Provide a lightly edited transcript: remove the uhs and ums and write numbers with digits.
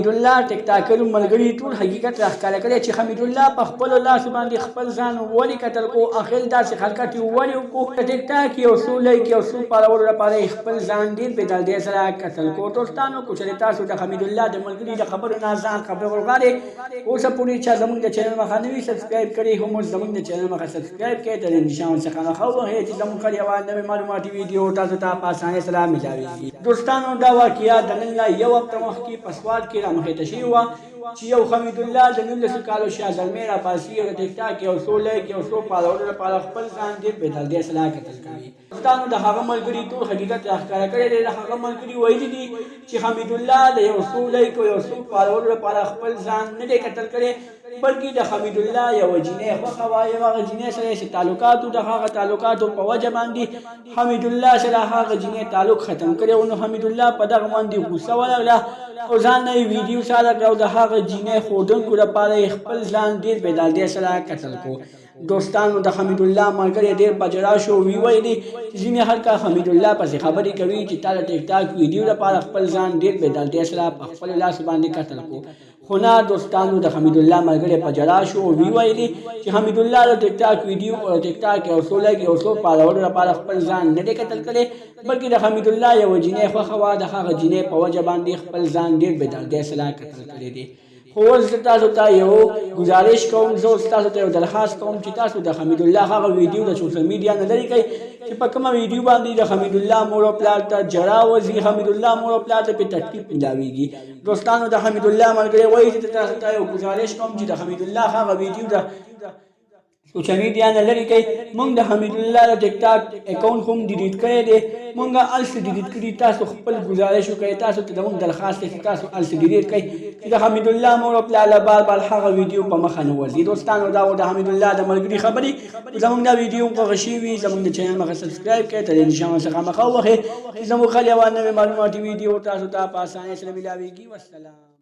حمیدالله ټیکټاکرو ملګري ټول حقیقت راښکاره کړی چې حمیدالله په خپلو لاسو باندې خپل ځان ولې قتل کو، اخر داسې حرکت یې ولې وکړو. په ټیکټاک یو څو لایک یو څو فالوورو لپاره یې خپل ځان ډېر بېدردۍ سره قتل کو. دوستانو که چېرې تاسو د حمیدالله د ملګري د خبرو نه ځان خبرول غواړئ، اوسه پورې چا زموږ د چینل مخه نه وي سبسکرایب کړی، هم زموږ د چینل مخه سبسکرایب کړئ، د نشان څخه مخه ووهئ چې زموږ هر یوه نوې معلوماتي ویډیو تاسو ته په اسانۍ سره میلاویږي. دوستانو دا واقعه د نن نه یو هفته مخکې په سوات کې رامخې ته شوې وه چې یو حمیدالله د 19 کالو شاه زلمی راپاڅي او د ټیکټاک یو څو لایک یو څو فالوورو لپاره خپل ځان ډېر بېدردۍ سره قتل کوي. دوستانو د هغه ملګري ټول حقیقت راښکاره کړی دی. د هغه ملګري ویلي دي چې حمیدالله د یو څو لایک او یو څو فالوورو لپاره خپل ځان نه دی قتل کړی، بلکې د حمیدالله یوه جینۍ خوښه وه، یو هغه جینۍ سره یې چې تعلقات و، د هغه تعلقاتو په وجه باندې حمیدالله سره هغه جینۍ تعلق ختم کړی و. نو حمیدالله په دغه باندې غوسه ولګله او ځان نه یې ویډیو ساده کړه او د هغه جینۍ ښودونکو لپاره یې خپل ځان ډېر بېدردۍ سره قتل کو. دوستانو د حمیدالله ملګری ډېر په ژړا شو، ویې ویلې چې ځینې خلک حمیدالله پسې خبرې کوي چې تا د ټیکټاک ویډیو لپاره خپل ځان ډېر بېدردۍ سره په خپل لاس باندې قتل کو. خو نه دوستانو د حمیدالله ملګری په ژړا شو او ویې ویلې چې حمیدالله د ټیکټاک ویډیو او د ټیکټاک یو څو لایک یو څو فالوورو لپاره خپل ځان نه دی قتل کړی، بلکې د حمیدالله یوه جینۍ خوښه وه، د هغه جینۍ په وجه باندې خپل ځان ډېر بېدردۍ سره قتل کړی دی. خو اوس زه تاسو ته یو ګزارش کوم، زه اوس تاسو ته یو درخواست کوم چې تاسو د حمیدالله هغه ویډیو د سوشل میډیا نه لرې کړئ چې په کومه ویډیو باندې د حمیدالله مور او پلار ته ژړا وځي، حمیدالله مور او پلار ته پرې تکلیف میلاویږي. دوستانو د حمیدالله ملګری وایي چې تاسو ته یو ګزارش کوم چې د حمیدالله هغه ویډیو د سوشل میډیا نه لرې کړئ. موږ د حمیدالله د ټیکټاک اکاونټ هم ډیلیټ کړی دی، موږ هلته ډیلیټ کړي. تاسو خپل ګزارش وکړئ، تاسو ته زموږ درخواست دی چې تاسو هلته ډیلیټ کړئ چې د حمیدالله مور او پلار له بار بار هغه ویډیو په مخه نه ورځي. دوستانو دا و د حمیدالله د ملګري خبرې. زموږ دا ویډیو خوښه شوې وي زموږ د چینل مخه سبسکرایب کړئ، د نشان څخه مخه ووهئ چې زموږ هر یوه نوې معلوماتي ویډیو تاسو ته په اسانۍ سره میلاویږي. والسلام.